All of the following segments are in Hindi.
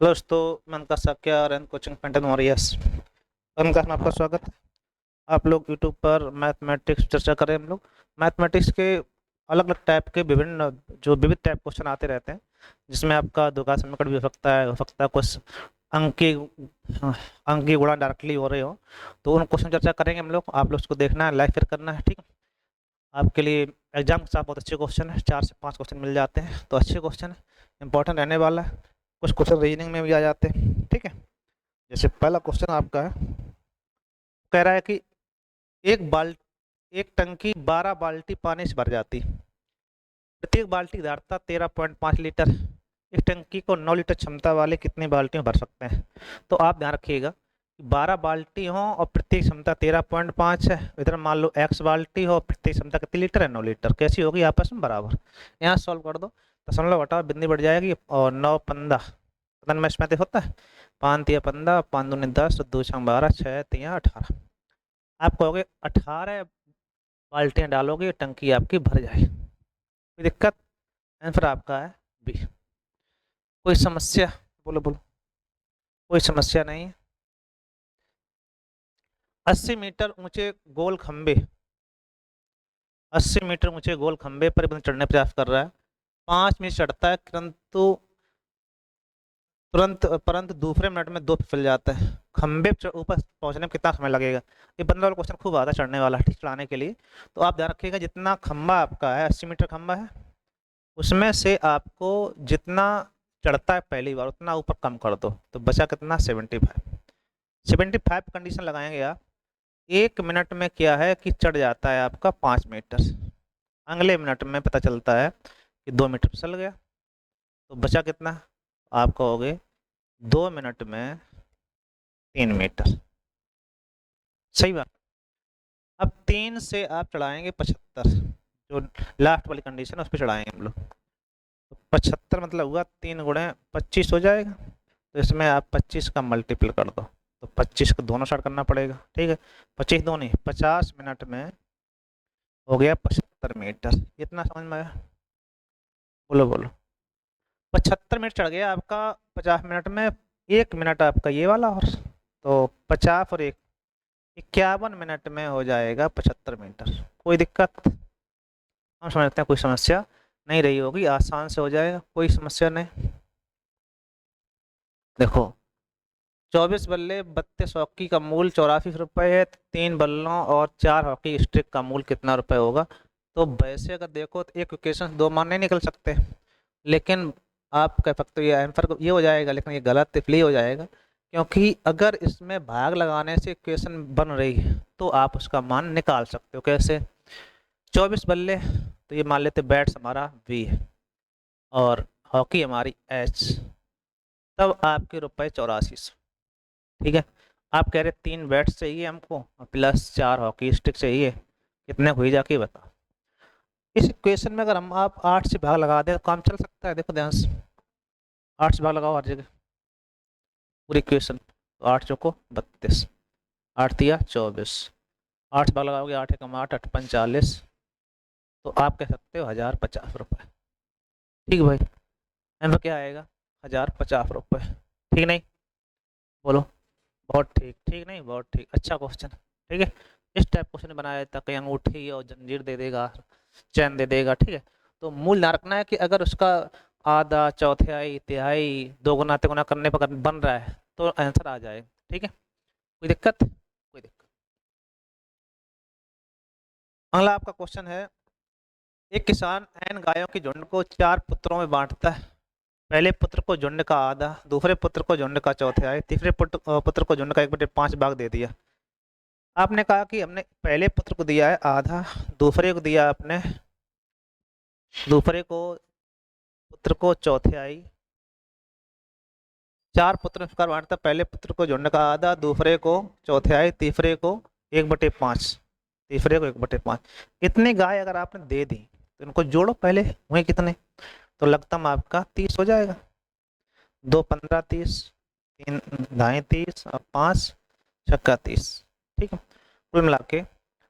दोस्तों, मैं उनका साक्या और कोचिंग पेंटन मॉरियस उनका में आपका स्वागत है। आप लोग यूट्यूब पर मैथमेटिक्स चर्चा करें। हम लोग मैथमेटिक्स के अलग अलग टाइप के विविध टाइप क्वेश्चन आते रहते हैं, जिसमें आपका द्विघात समीकरण भी हो सकता है कुछ अंकी अंक की गुणा डायरेक्टली हो रहे हो, तो उन क्वेश्चन चर्चा करेंगे हम लोग। आप लोग उसको देखना है, लाइक फिर करना है, ठीक है। आपके लिए एग्जाम के साथ बहुत अच्छे क्वेश्चन है, 4 से 5 क्वेश्चन मिल जाते हैं, तो अच्छे क्वेश्चन है, इंपॉर्टेंट रहने वाला है। कुछ क्वेश्चन रीजनिंग में भी आ जाते हैं, ठीक है। जैसे पहला क्वेश्चन आपका है, कह रहा है कि एक बाल एक टंकी 12 बाल्टी पानी से भर जाती, प्रत्येक बाल्टी की धारिता 13.5 लीटर। इस टंकी को 9 लीटर क्षमता वाले कितनी बाल्टियों में भर सकते हैं? तो आप ध्यान रखिएगा कि 12 बाल्टी हो और प्रत्येक क्षमता 13.5 है। इधर मान लो एक्स बाल्टी हो, प्रत्येक क्षमता कितनी लीटर है? 9 लीटर। कैसी होगी? आपस में बराबर। यहाँ सॉल्व कर दो, दशमलव हटाओ, बिंदी बढ़ जाएगी और 9 पंदा पतन में इसमें होता है 5 तिया 15, 5 दूनी 10, 2 छंग 12, 6 तिया 18। आप कहोगे 18 बाल्टियां डालोगे टंकी आपकी भर जाएगी, कोई दिक्कत? आंसर आपका है बी। कोई समस्या? बोलो बोलो। कोई समस्या नहीं है। 80 मीटर ऊंचे गोल खंबे 80 मीटर ऊंचे गोल खंबे पर बंदा चढ़ने प्रयास कर रहा है। 5 मिनट चढ़ता है, परंतु तुरंत परंतु दूसरे मिनट में 2 फिसल जाता है। खंबे ऊपर पहुंचने में कितना समय लगेगा? ये बंदा वाला क्वेश्चन खूब आता है चढ़ने वाला, ठीक, चढ़ाने के लिए। तो आप ध्यान रखिएगा, जितना खंबा आपका है 80 मीटर खंबा है, उसमें से आपको जितना चढ़ता है पहली बार उतना ऊपर कम कर दो, तो बचा कितना? 75। 75 कंडीशन लगाएंगे आप। 1 मिनट में क्या है कि चढ़ जाता है आपका 5 मीटर, अगले मिनट में पता चलता है कि 2 मीटर फिसल गया, तो बचा कितना? आप कहोगे 2 मिनट में 3 मीटर। सही बात। अब 3 से आप चढ़ाएंगे 75, जो लास्ट वाली कंडीशन है उस पर चढ़ाएंगे हम लोग। तो 75 मतलब हुआ 3 गुणे 25 हो जाएगा, तो इसमें आप 25 का मल्टीपल कर दो, तो 25 को दोनों साइड करना पड़ेगा, ठीक है। 25 दूनी 50 मिनट में हो गया 75 मीटर। इतना समझ में आया? बोलो बोलो। 75 मिनट चढ़ गया आपका 50 मिनट में। 1 मिनट आपका ये वाला, और तो 50 और 51 मिनट में हो जाएगा 75 मीटर। कोई दिक्कत? हम समझते हैं कोई समस्या नहीं रही होगी, आसान से हो जाएगा, कोई समस्या नहीं। देखो, 24 बल्ले 32 हॉकी का मूल 84 रुपये है, 3 बल्लों और 4 हॉकी स्टिक का मूल कितना रुपए होगा? तो वैसे अगर देखो तो एक इक्वेशन दो मान नहीं निकल सकते, लेकिन आप कह सकते हो ये आंसर ये हो जाएगा, लेकिन ये गलत इसलिए हो जाएगा क्योंकि अगर इसमें भाग लगाने से इक्वेशन बन रही है तो आप उसका मान निकाल सकते हो। कैसे? 24 बल्ले, तो ये मान लेते बैट्स हमारा V है और हॉकी हमारी H, तब आपके रुपए 8400। ठीक है। आप कह रहे 3 बैट्स चाहिए हमको और प्लस 4 हॉकी स्टिक चाहिए, कितने हुई जाके बताओ। इस इक्वेशन में अगर हम आप 8 से भाग लगा दें तो काम चल सकता है। देखो ध्यान से, 8 से भाग लगाओ हर जगह पूरी इक्वेशन, तो 8 चौको 32, 8 तिया 24, 8 से भाग लगाओगे 8 एकम 8, 8 पंच 40, तो आप कह सकते हो 1050 रुपये। ठीक है भाई, एम क्या आएगा? 1050 रुपये। ठीक नहीं? बोलो। बहुत ठीक, ठीक नहीं? बहुत ठीक, अच्छा क्वेश्चन। ठीक है, इस टाइप क्वेश्चन बनाया था, कहीं अंगूठी और जंजीर दे देगा, चैन दे देगा, ठीक है। तो मूल ध्यान रखना है कि अगर उसका आधा चौथाई तिहाई दोगुना तिगुना करने पर बन रहा है तो आंसर आ जाए, ठीक है। कोई दिक्कत? कोई दिक्कत। अगला आपका क्वेश्चन है, एक किसान n गायों की झुंड को 4 पुत्रों में बांटता है। पहले पुत्र को झुंड का आधा, दूसरे पुत्र को झुंड का चौथाई, तीसरे पुत्र को झुंड का 1/5 भाग दे दिया। आपने कहा कि हमने पहले पुत्र को दिया है आधा, दूसरे को दिया आपने, दूसरे को पुत्र को चौथाई, 4 पुत्र इस प्रकार बांटता, पहले पुत्र को झुंड का आधा, दूसरे को चौथाई, तीसरे को 1/5, तीसरे को 1/5। इतनी गाय अगर आपने दे दी तो इनको जोड़ो पहले, हुए कितने? तो लगतम आपका 30 हो जाएगा। 2 15 30, 3 ढाई 30 और 5 छक्का 30। ठीक है, कुल मिला के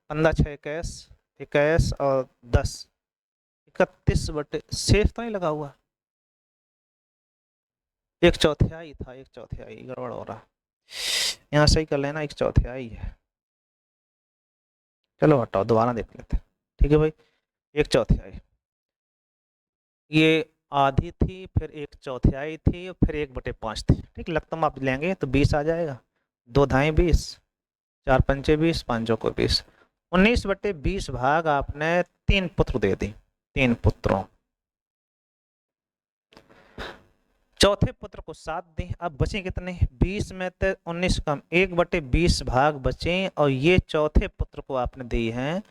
15 6 21, 21 और 10, 31 बटे, शेष तो नहीं लगा हुआ? एक चौथाई था, एक चौथाई गड़बड़ हो रहा, यहाँ सही कर लेना, एक चौथाई है। चलो हटाओ, दोबारा देख लेते हैं। ठीक है भाई, एक चौथाई, ये आधी थी, फिर एक चौथाई थी, फिर 1/5 थी। ठीक, लघुत्तम आप लेंगे तो 20 आ जाएगा, दो धाई 20, चार पंचे 20, पाँचों को 20, 19/20 भाग आपने तीन पुत्र दे दी, तीन पुत्रों। चौथे पुत्र को 7 दी, अब बचे कितने, 20 में से 19 कम, 1/20 भाग बचे, और ये चौथे पुत्र को आपने दी हैं,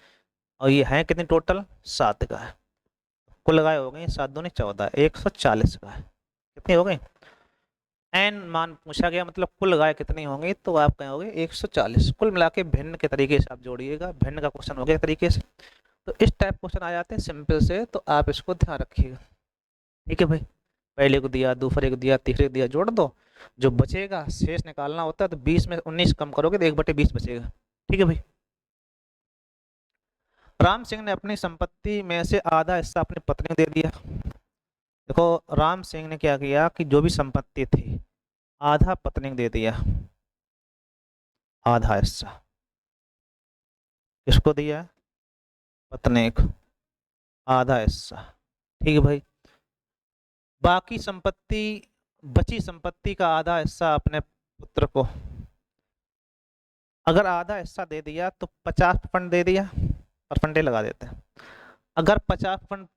और ये है कितनी टोटल, 7 गाय। कुल गाय हो गई 7 दूनी 14, 140 गाय। कितनी हो गई, एन मान पूछा गया, मतलब कुल गाय कितनी होंगी, तो आप कहोगे 140। कुल मिला के भिन्न के तरीके से आप जोड़िएगा, भिन्न का क्वेश्चन हो गया तरीके से। तो इस टाइप क्वेश्चन आ जाते हैं सिंपल से, तो आप इसको ध्यान रखिएगा। ठीक है भाई, पहले को दिया, दूसरे को दिया, तीसरे को दिया, जोड़ दो, जो बचेगा शेष निकालना होता है, तो 20 में 19 कम करोगे तो 1/20 बचेगा। ठीक है भाई, राम सिंह ने अपनी संपत्ति में से आधा हिस्सा अपनी पत्नी को दे दिया। देखो, राम सिंह ने क्या किया कि जो भी संपत्ति थी आधा पत्नी को दे दिया, आधा हिस्सा किसको दिया, पत्नी को, आधा हिस्सा। ठीक है भाई, बाकी संपत्ति, बची संपत्ति का आधा हिस्सा अपने पुत्र को, अगर आधा हिस्सा दे दिया तो 50% दे दिया, परसेंटेज लगा देते हैं। अगर 50%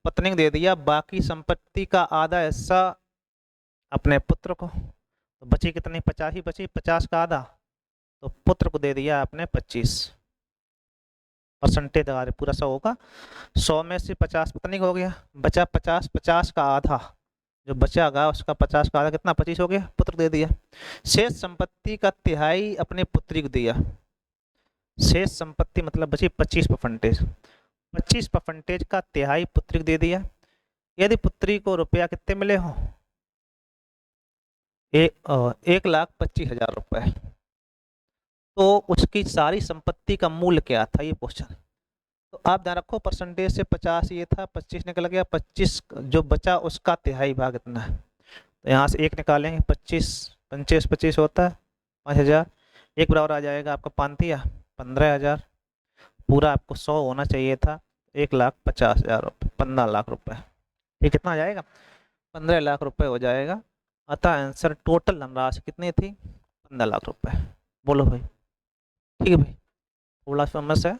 पत्नी को दे दिया, बाकी संपत्ति का आधा हिस्सा अपने पुत्र को, तो बची कितनी, 50 ही बची, 50 का आधा, तो पुत्र को दे दिया आपने 25, परसेंटेज लगा, पूरा 100 होगा, 100 में से 50 पत्नी को हो गया, बचा 50, 50 का आधा, जो बचा गा उसका 50 का आधा कितना, 25 हो गया, पुत्र दे दिया। शेष संपत्ति का तिहाई अपनी पुत्री को दिया, शेष संपत्ति मतलब बची 25%, 25% का तिहाई पुत्री को दे दिया। यदि पुत्री को रुपया कितने मिले हो, 1,25,000 रुपए, तो उसकी सारी संपत्ति का मूल्य क्या था, ये क्वेश्चन। तो आप ध्यान रखो, परसेंटेज से 50 ये था, 25 निकल गया, 25 जो बचा उसका तिहाई भाग इतना है, तो यहाँ से एक निकालेंगे, 25 25 25 होता है 5,000, एक बराबर आ जाएगा आपका 15,000, पूरा आपको 100 होना चाहिए था, 1,50,000 रुपये, 15 लाख रुपए। ये कितना आ जाएगा, 15 लाख रुपए हो जाएगा। अतः आंसर टोटल धनराशि कितनी थी, 15 लाख रुपए। बोलो भाई, ठीक है भाई, थोड़ा समस्या है,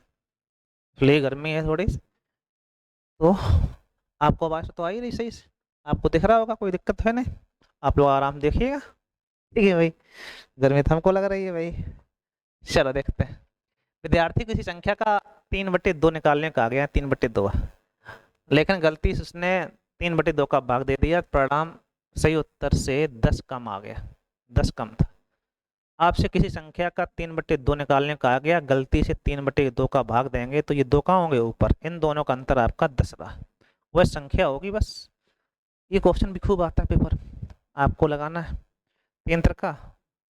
इसलिए गर्मी है थोड़ी, तो आपको आवाज़ तो आ ही रही सही से, आपको दिख रहा होगा, कोई दिक्कत है नहीं, आप लोग आराम देखिएगा। ठीक है भाई, गर्मी तो हमको लग रही है भाई। चलो देखते हैं, विद्यार्थी किसी संख्या का 3/2 निकालने का आ गया, 3/2, लेकिन गलती से उसने 3/2 का भाग दे दिया, परिणाम सही उत्तर से 10 कम आ गया, 10 कम था। आपसे किसी संख्या का 3/2 निकालने का आ गया, गलती से 3/2 का भाग देंगे तो ये 2 कहाँ होंगे ऊपर, इन दोनों का अंतर आपका 10 रहा, वह संख्या होगी बस। ये क्वेश्चन भी खूब आता है पेपर, आपको लगाना है, 3 का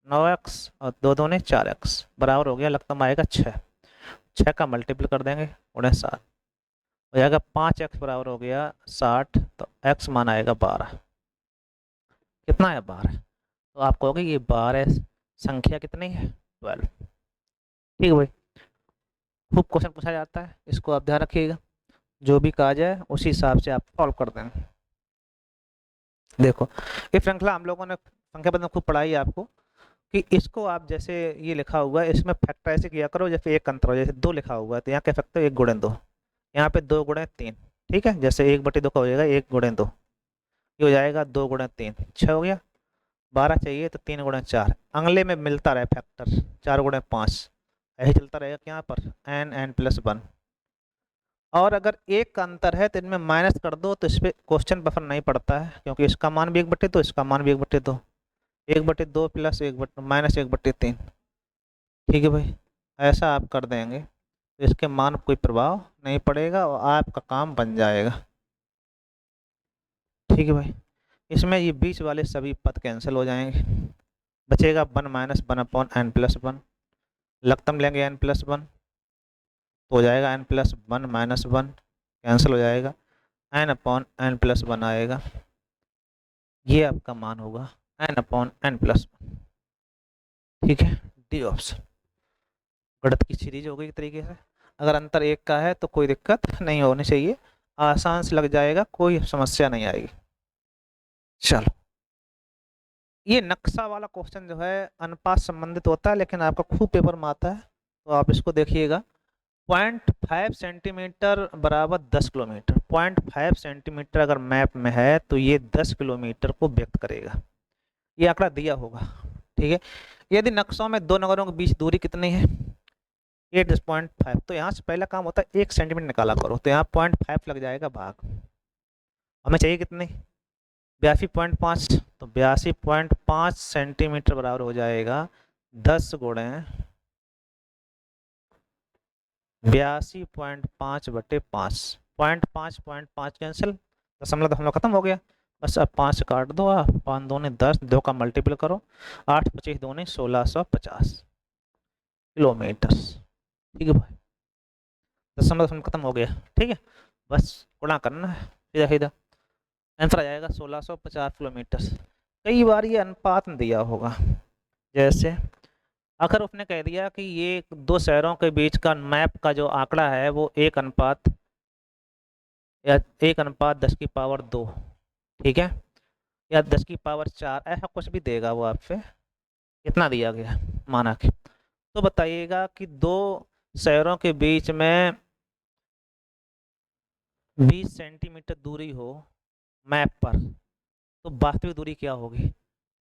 9x और 2 दूने 4x बराबर हो गया, लगता आएगा 6, 6 का मल्टीपल कर देंगे, उन्हें 7 हो जाएगा, 5x बराबर हो गया 60, तो x मान आएगा 12, कितना है 12, तो आप कहोगे ये 12 संख्या कितनी है, 12। ठीक है भाई, खूब क्वेश्चन पूछा जाता है, इसको आप ध्यान रखिएगा, जो भी कहा जाए उसी हिसाब से आप सॉल्व कर देंगे। देखो, ये श्रृंखला हम लोगों ने संख्या पद में खूब पढ़ाई है आपको, कि इसको आप जैसे ये लिखा हुआ है, इसमें फैक्टर ऐसे किया करो जैसे एक अंतर हो, जैसे 2 लिखा हुआ है तो यहाँ क्या फैक्टर 1 गुणे 2, यहाँ पे 2 गुणे 3, ठीक है, जैसे 1/2 का हो जाएगा 1 गुणे 2, ये हो जाएगा 2 गुणे 3, 6 हो गया, 12 चाहिए तो 3 गुणे 4, अगले में मिलता रहे फैक्टर, 4 गुणे 5, ऐसे चलता रहेगा यहाँ पर n+1। और अगर एक का अंतर है तो इनमें माइनस कर दो, तो इस पर क्वेश्चन बफर नहीं पड़ता है, क्योंकि इसका मान भी 1/2, इसका मान भी 1/2, 1/2 प्लस 1 माइनस 1/3। ठीक है भाई, ऐसा आप कर देंगे तो इसके मान कोई प्रभाव नहीं पड़ेगा और आपका काम बन जाएगा। ठीक है भाई, इसमें ये बीच वाले सभी पद कैंसिल हो जाएंगे, बचेगा 1 - 1/n+1, लघुत्तम लेंगे n+1 तो हो जाएगा n+1 - 1 कैंसिल हो जाएगा, n/n+1 आएगा, ये आपका मान होगा n/n+1। ठीक है, डी ऑप्शन गणित की सीरीज हो गई एक तरीके से। अगर अंतर एक का है तो कोई दिक्कत नहीं होनी चाहिए, आसान से लग जाएगा, कोई समस्या नहीं आएगी। चलो, ये नक्शा वाला क्वेश्चन जो है अनुपात संबंधित होता है, लेकिन आपका खूब पेपर में आता है, तो आप इसको देखिएगा। 0.5 सेंटीमीटर बराबर 10 किलोमीटर। 0.5 सेंटीमीटर अगर मैप में है तो ये 10 किलोमीटर को व्यक्त करेगा, ये आंकड़ा दिया होगा। ठीक है, यदि नक्शों में दो नगरों के बीच दूरी कितनी है, 8.5, तो यहाँ से पहला काम होता है 1 सेंटीमीटर निकाला करो, तो यहाँ 0.5 लग जाएगा भाग। हमें चाहिए कितनी, 82.5, तो 82.5 सेंटीमीटर बराबर हो जाएगा 10 × 82.5/5। 0.5 कैंसिल, दशमलव खत्म हो गया। बस अब 5 काट दो, 5 दूनी 10, 2 का मल्टीपल करो, 8 25 दूनी 1650 किलोमीटर। ठीक है भाई, दशमलव खत्म हो गया। ठीक है, बस गुणा करना है सीधा सीधा, आंसर आ जाएगा 1650 किलोमीटर। कई बार ये अनुपात में दिया होगा, जैसे अगर उसने कह दिया कि ये दो शहरों के बीच का मैप का जो आंकड़ा है वो 1 अनुपात या 1/10⁻², ठीक है, या 10⁻4, ऐसा कुछ भी देगा वो आपसे। कितना दिया गया माना कि, तो बताइएगा कि दो शहरों के बीच में 20 सेंटीमीटर दूरी हो मैप पर, तो वास्तविक दूरी क्या होगी।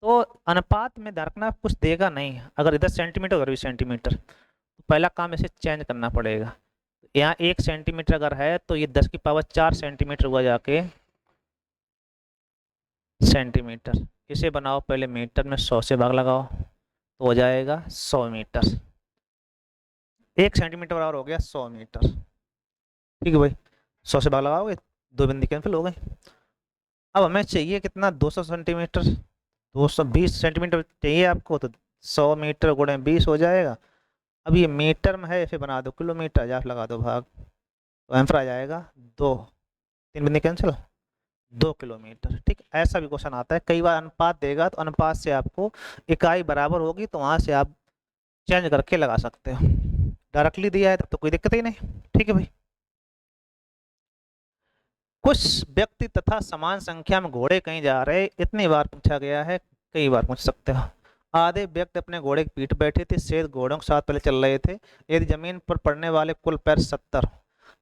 तो अनुपात में ध्यान रखना, कुछ देगा नहीं, अगर इधर सेंटीमीटर उधर भी सेंटीमीटर, तो पहला काम इसे चेंज करना पड़ेगा। यहाँ 1 सेंटीमीटर अगर है तो ये 10⁻4 सेंटीमीटर हुआ जाके सेंटीमीटर। इसे बनाओ पहले मीटर में, 100 से भाग लगाओ तो हो जाएगा 100 मीटर। 1 सेंटीमीटर बराबर हो गया 100 मीटर। ठीक है भाई, 100 से भाग लगाओगे, दो बिंदी कैंसिल हो गए। अब हमें चाहिए कितना, 200 सेंटीमीटर, 220 सेंटीमीटर चाहिए आपको, तो 100 मीटर गुणे 20 हो जाएगा। अब ये मीटर में है, इसे बना दो किलोमीटर, 1000 लगा दो भाग, तो आंसर आ जाएगा 2, 3 बिंदी कैंसिल, 2 किलोमीटर। ठीक, ऐसा भी क्वेश्चन आता है, कई बार अनुपात देगा तो अनुपात से आपको इकाई बराबर होगी तो वहां से आप चेंज करके लगा सकते हो। डायरेक्टली दिया है तब तो कोई दिक्कत ही नहीं। ठीक है भाई, कुछ व्यक्ति तथा समान संख्या में घोड़े कहीं जा रहे, इतनी बार पूछा गया है, कई बार पूछ सकते हो। आधे व्यक्ति अपने घोड़े की पीठ बैठे थे, शेष घोड़ों के साथ पहले चल रहे थे, यदि जमीन पर पड़ने वाले कुल पैर 70 हो।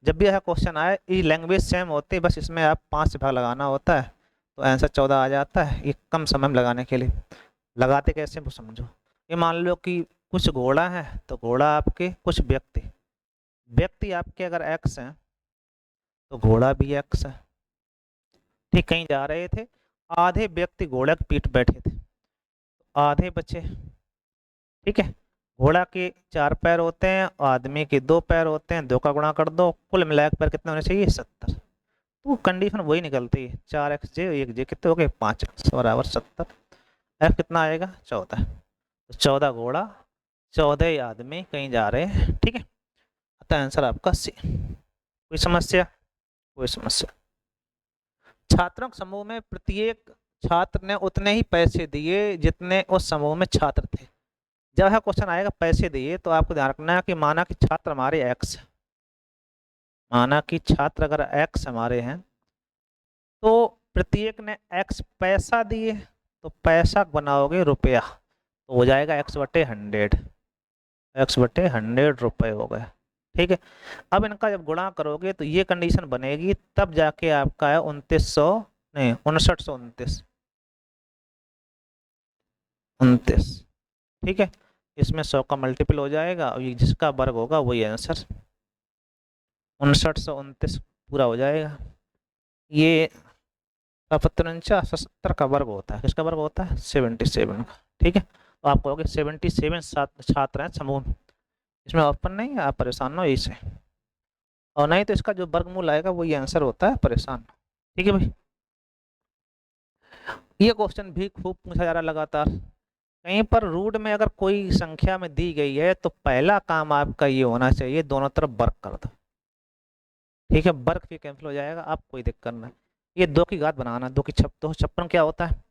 जब भी यह क्वेश्चन आए, ये लैंग्वेज सेम होती है, बस इसमें आप 5 से भाग लगाना होता है, तो आंसर 14 आ जाता है। ये कम समय में लगाने के लिए, लगाते कैसे वो समझो। ये मान लो कि कुछ घोड़ा है, तो घोड़ा आपके, कुछ व्यक्ति, व्यक्ति आपके अगर एक्स हैं तो घोड़ा भी एक्स है। ठीक, कहीं जा रहे थे, आधे व्यक्ति घोड़ा की पीठ बैठे थे, आधे बचे। ठीक है, घोड़ा के 4 पैर होते हैं, आदमी के 2 पैर होते हैं, 2 का गुणा कर दो, कुल मिलाकर पैर कितने होने चाहिए, 70। तो कंडीशन वही निकलती है, 4xj 1j कितने हो गए, 5x बराबर 70। एफ कितना आएगा, 14। तो 14 घोड़ा, 14 आदमी कहीं जा रहे हैं। ठीक है, अतः आंसर आपका सी। कोई समस्या, कोई समस्या। छात्रों के समूह में प्रत्येक छात्र ने उतने ही पैसे दिए जितने उस समूह में छात्र थे। जब यह क्वेश्चन आएगा पैसे दिए, तो आपको ध्यान रखना है कि माना कि छात्र हमारे एक्स, माना कि छात्र अगर एक्स हमारे हैं, तो प्रत्येक ने एक्स पैसा दिए, तो पैसा बनाओगे रुपया, तो हो जाएगा x/100, x/100 रुपये हो गए। ठीक है, अब इनका जब गुणा करोगे तो ये कंडीशन बनेगी, तब जाके आपका है 2900, नहीं 5929, 29। ठीक है, इसमें 100 का मल्टीपल हो जाएगा और ये जिसका वर्ग होगा वही आंसर 5929 पूरा हो जाएगा। ये 70 का वर्ग होता है, किसका वर्ग होता है, 77 का। ठीक है, तो आप कहोगे 77 छात्र हैं समूह में, इसमें ऑप्शन नहीं है, आप परेशान हो इससे, और नहीं तो इसका जो वर्गमूल आएगा वही आंसर होता है, परेशान। ठीक है भाई, ये क्वेश्चन भी खूब पूछा जा रहा है लगातार। कहीं पर रूट में अगर कोई संख्या में दी गई है, तो पहला काम आपका ये होना चाहिए, दोनों तरफ वर्ग कर दो। ठीक है, वर्ग भी कैंसिल हो जाएगा, आप कोई दिक्कत नहीं। ये 2 की घात बनाना, 2 क्या होता है,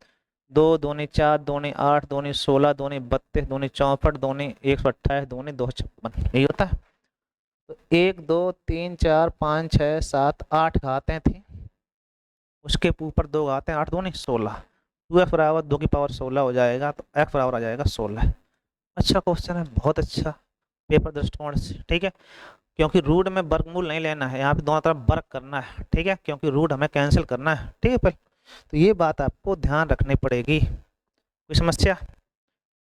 2 दूनी 4, दूनी 8, दूनी 16, दूनी 32, दूनी 64, दूनी 128, दूनी 256, यही होता है। तो 1 2 3 4 5 6 7 8 घातें थी, उसके ऊपर 2 घातें, 8 दूनी 16, 2x बराबर 2 की पावर 16 हो जाएगा, तो x बराबर आ जाएगा 16। अच्छा क्वेश्चन है, बहुत अच्छा पेपर दृष्टिकोण से, ठीक है। क्योंकि रूट में वर्गमूल नहीं लेना है, यहाँ पे दोनों तरफ वर्ग करना है, ठीक है, क्योंकि रूट हमें कैंसिल करना है, ठीक है पहले। तो ये बात आपको ध्यान रखनी पड़ेगी। कोई समस्या?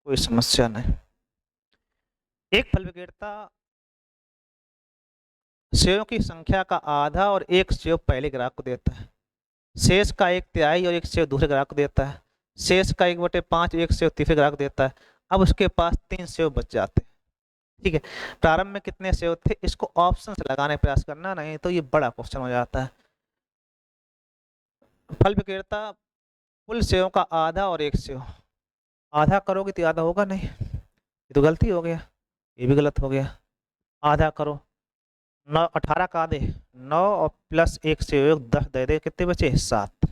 कोई समस्या नहीं। एक फल विक्रेता सेवों की संख्या का आधा और एक सेव पहले ग्राहक को देता है, शेष का 1/3 और एक सेव दूसरे ग्राहक को देता है, शेष का 1/5 एक सेव तीसरे ग्राहक को देता है। अब उसके पास 3 सेव बच जाते हैं, ठीक है। प्रारंभ में कितने सेव थे, इसको ऑप्शन से लगाने का प्रयास करना, नहीं तो ये बड़ा क्वेश्चन हो जाता है। फल विक्रेता कुल सेवों का आधा और एक सेव, आधा करोगे तो आधा होगा नहीं, ये तो गलती हो गया, ये भी गलत हो गया। आधा करो, 9 18 का आधे 9 और प्लस एक सेव 10 दे दे, कितने बचे 7,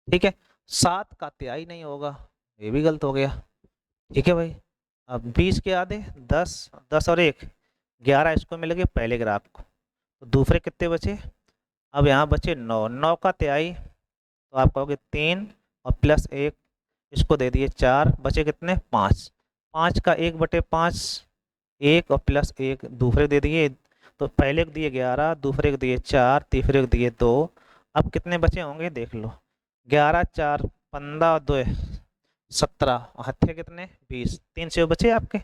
ठीक है। 7 का तिहाई नहीं होगा, ये भी गलत हो गया, ठीक है भाई। अब 20 के आधे 10, 10 और 1 11, इसको मिल गए पहले ग्राहक को, तो दूसरे कितने बचे, अब यहाँ बचे 9, 9 का तिहाई तो आप कहोगे 3 और प्लस 1, इसको दे दिए 4, बचे कितने 5, 5 का 1/5 1 और प्लस 1 दूसरे दे दिए, तो पहले को दिए 11, दूसरे को दिए 4, तीसरे को दिए 2। अब कितने बचे होंगे देख लो, 11 4 15 और 2 17, हत्थे कितने 20, 3 से बचे आपके,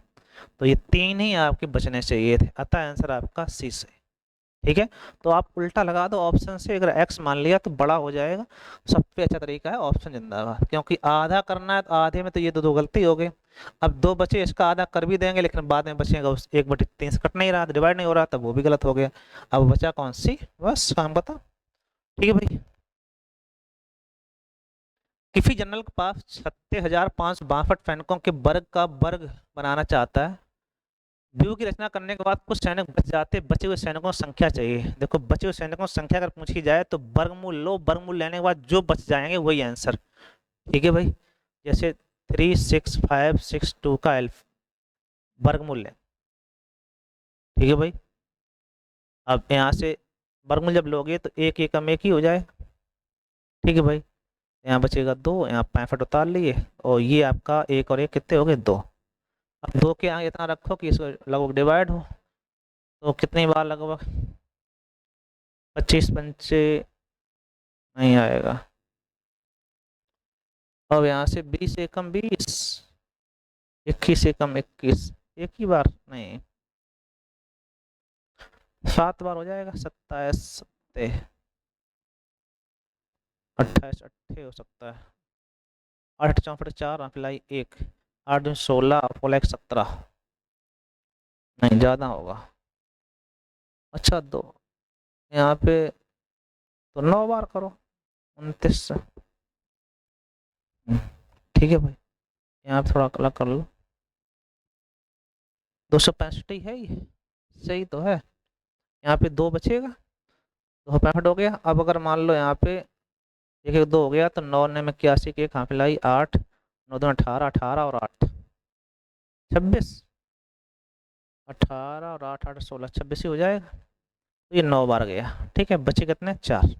तो ये 3 ही आपके बचने चाहिए थे, अतः आंसर आपका सी से, ठीक है। तो आप उल्टा लगा दो ऑप्शन से, अगर x मान लिया तो बड़ा हो जाएगा, सबसे अच्छा तरीका है ऑप्शन जिंदाबाद, क्योंकि आधा करना है तो आधे में तो ये दो गलती हो गई। अब 2 बचे, इसका आधा कर भी देंगे, लेकिन बाद में बचेगा उस 1/3 से कट नहीं रहा, डिवाइड नहीं हो रहा, तब वो भी गलत हो गया। अब बचा कौन सी, बस काम बता, ठीक है भाई। किसी जनरल के पास 36,562 सैनिकों के वर्ग का वर्ग बनाना चाहता है, व्यूह की रचना करने के बाद कुछ सैनिक बच जाते, बचे हुए सैनिकों की संख्या चाहिए। देखो बचे हुए सैनिकों की संख्या अगर पूछी जाए तो वर्गमूल लो, वर्गमूल लेने के बाद जो बच जाएंगे वही आंसर, ठीक है भाई। जैसे 36562 का एल्फ वर्गमूल लें, ठीक है भाई। अब यहाँ से वर्गमूल जब लोगे तो एक एकम एक ही हो जाए, ठीक है भाई। यहाँ बचेगा 2, यहाँ 65 उतार लिए, और ये आपका एक और एक कितने हो गए 2। अब 2 के यहाँ इतना रखो कि इसको लगभग डिवाइड हो, तो कितनी बार लगभग 25 पंचे नहीं आएगा। अब यहाँ से 20 एकम 20, 21 एकम 21, एक ही बार नहीं 7 बार हो जाएगा, 27 सत्ते 28 अट्ठे हो सकता है, 8 चौपट 4 अप्लाई 1, 8 दूनी 16 अपोला 17, नहीं ज़्यादा होगा। अच्छा 2 यहाँ पे तो 9 बार करो, 29 से, ठीक है भाई। यहाँ पे थोड़ा अलग कर लो, 265 ही है ये, सही तो है। यहाँ पे 2 बचेगा, 265 हो गया। अब अगर मान लो यहाँ पे एक एक 2 हो गया, तो 9 ने में 81 के कहाँ पे लाई 8, 9 2 18, 18 और 8 26, 18 और 8 8 16 26 ही हो जाएगा, तो ये 9 बार गया, ठीक है। बचे कितने 4,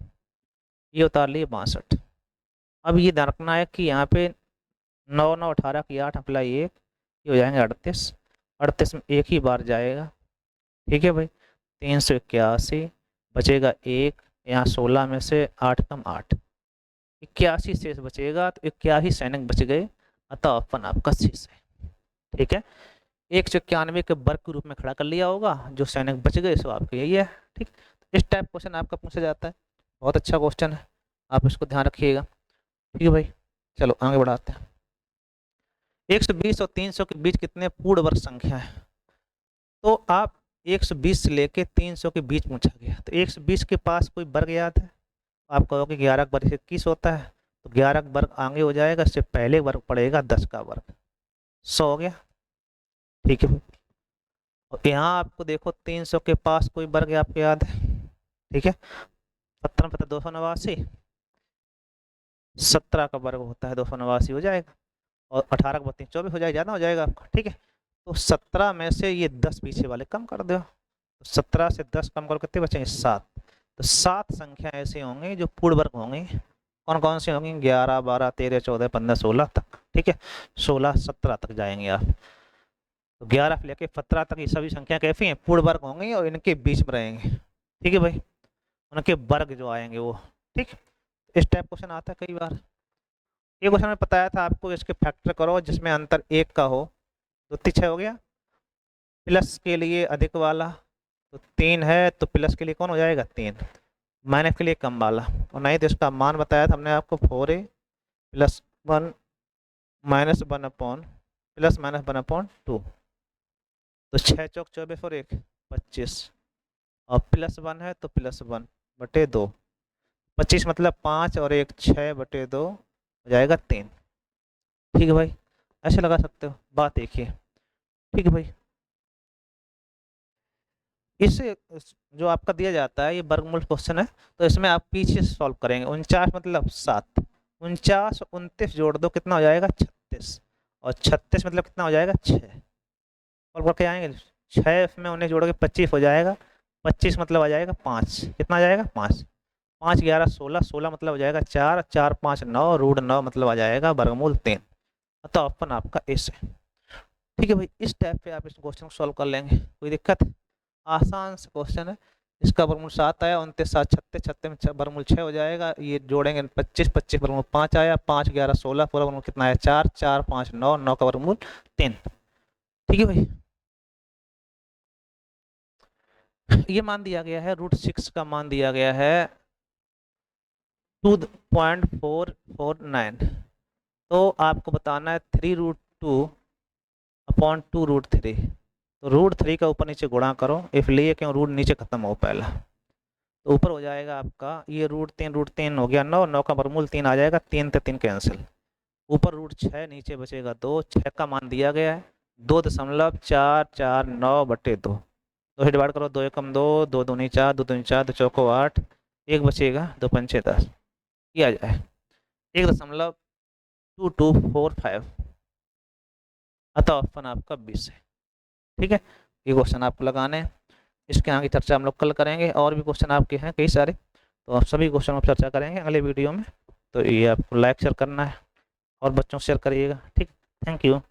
ये उतार लिए 62। अब ये ध्यान रखना है कि यहाँ पे 9 9 18 की 8 अप्लाई 1, ये हो जाएंगे 38, 38 में एक ही बार जाएगा, ठीक है भाई। 381 बचेगा 1, यहाँ 16 में से 8 कम 8, 81 शेष बचेगा, तो 81 सैनिक बच गए, अतः ऑप्शन आपका शेष है, ठीक है। 191 के वर्ग के रूप में खड़ा कर लिया होगा, जो सैनिक बच गए सो आपके यही है, ठीक। इस टाइप क्वेश्चन आपका पूछा जाता है, बहुत अच्छा क्वेश्चन है, आप इसको ध्यान रखिएगा, ठीक है भाई। चलो आगे बढ़ाते हैं। 120 और 300 के बीच कितने पूर्ण वर्ग संख्या है, तो आप 120 से लेके 300 के बीच पूछा गया, तो 120 के पास कोई वर्ग याद है, आप कहोगे 11 वर्ग 21 होता है, तो 11 वर्ग आगे हो जाएगा, इससे पहले वर्ग पड़ेगा 10 का वर्ग, 100 हो गया, ठीक है। और यहाँ आपको देखो 300 के पास कोई वर्ग आपको याद है, ठीक है। 17 289, 17 का वर्ग होता है 289 हो जाएगा, और 18 का 32 24 हो जाएगा, ज़्यादा हो जाएगा आपका, ठीक है। तो 17 में से ये 10 पीछे वाले कम कर दो, तो 17 से 10 कम करो कितने बचेंगे 7। तो 7 संख्या ऐसी होंगी जो पूर्ण वर्ग होंगी। कौन कौन सी होंगी? 11 12 13 14 15 16 तक, ठीक है। 16 17 तक जाएंगे आप। तो 11 से लेके 17 तक ये सभी संख्या कैसी हैं? पूर्ण वर्ग होंगी और इनके बीच में रहेंगे, ठीक है भाई। उनके वर्ग जो आएंगे वो, ठीक। इस टाइप क्वेश्चन आता है कई बार। ये क्वेश्चन में बताया था आपको, इसके फैक्टर करो जिसमें अंतर 1 का हो। तो 6 हो गया। प्लस के लिए अधिक वाला तो 3 है, तो प्लस के लिए कौन हो जाएगा 3। माइनस के लिए कम वाला, और नहीं तो इसका मान बताया था हमने आपको 4a plus 1 minus 1 upon plus minus 1 upon 2। तो 6 चौक 24 और 1 25, और प्लस 1 है तो प्लस 1 बटे 2, 25 मतलब 5 और 1 6 बटे 2 हो जाएगा 3, ठीक है भाई। ऐसे लगा सकते हो, बात देखिए, ठीक है भाई। इससे जो आपका दिया जाता है ये वर्गमूल क्वेश्चन है, तो इसमें आप पीछे सॉल्व करेंगे। 49 मतलब 7, 49 29 जोड़ दो कितना हो जाएगा 36, और 36 मतलब कितना हो जाएगा 6। सॉल्व करके आएंगे, 6 में 19 जोड़ के 25 हो जाएगा, 25 मतलब आ जाएगा 5, कितना आ जाएगा 5, 5 11 16, 16 मतलब हो जाएगा 4, 4 5 9, रूट 9 मतलब आ जाएगा वर्गमूल 3। तो ऑप्शन आपका इस है, ठीक है भाई। इस टाइप पे आप इस क्वेश्चन को सॉल्व कर लेंगे, कोई दिक्कत? आसान से क्वेश्चन है। इसका वर्गमूल 7 आया, 29 7 36, 36 में वर्गमूल 6 हो जाएगा, ये जोड़ेंगे 25, 25 वर्गमूल 5 आया, 5 11 16, पूरा वर्गमूल कितना आया 4, 4 5 9, 9 का वर्गमूल 3, ठीक है भाई। ये मान दिया गया है, √6 का मान दिया गया है 2.449। तो आपको बताना है 3√2 अपॉन 2√3। तो √3 का ऊपर नीचे गुणा करो, इसलिए क्यों रूट नीचे खत्म हो पहला। तो ऊपर हो जाएगा आपका ये √3 हो गया 9, 9 का वर्गमूल 3 आ जाएगा, 3 से 3 कैंसिल, ऊपर √6 नीचे बचेगा 2, 6 का मान दिया गया है 2.449 बटे 2। 2 से डिवाइड करो, 2 एकम 2, 2 दूनी 4, 2 दूनी 4, 2 चौको 8, एक बचेगा 2 पंचे 10, किया जाए 1.2245। अतः ऑप्शन आपका 20 है, ठीक है। ये क्वेश्चन आपको लगाने हैं, इसके आगे चर्चा हम लोग कल करेंगे। और भी क्वेश्चन आपके हैं कई सारे, तो आप सभी क्वेश्चन पर चर्चा करेंगे अगले वीडियो में। तो ये आपको लाइक शेयर करना है और बच्चों को शेयर करिएगा, ठीक। Thank you.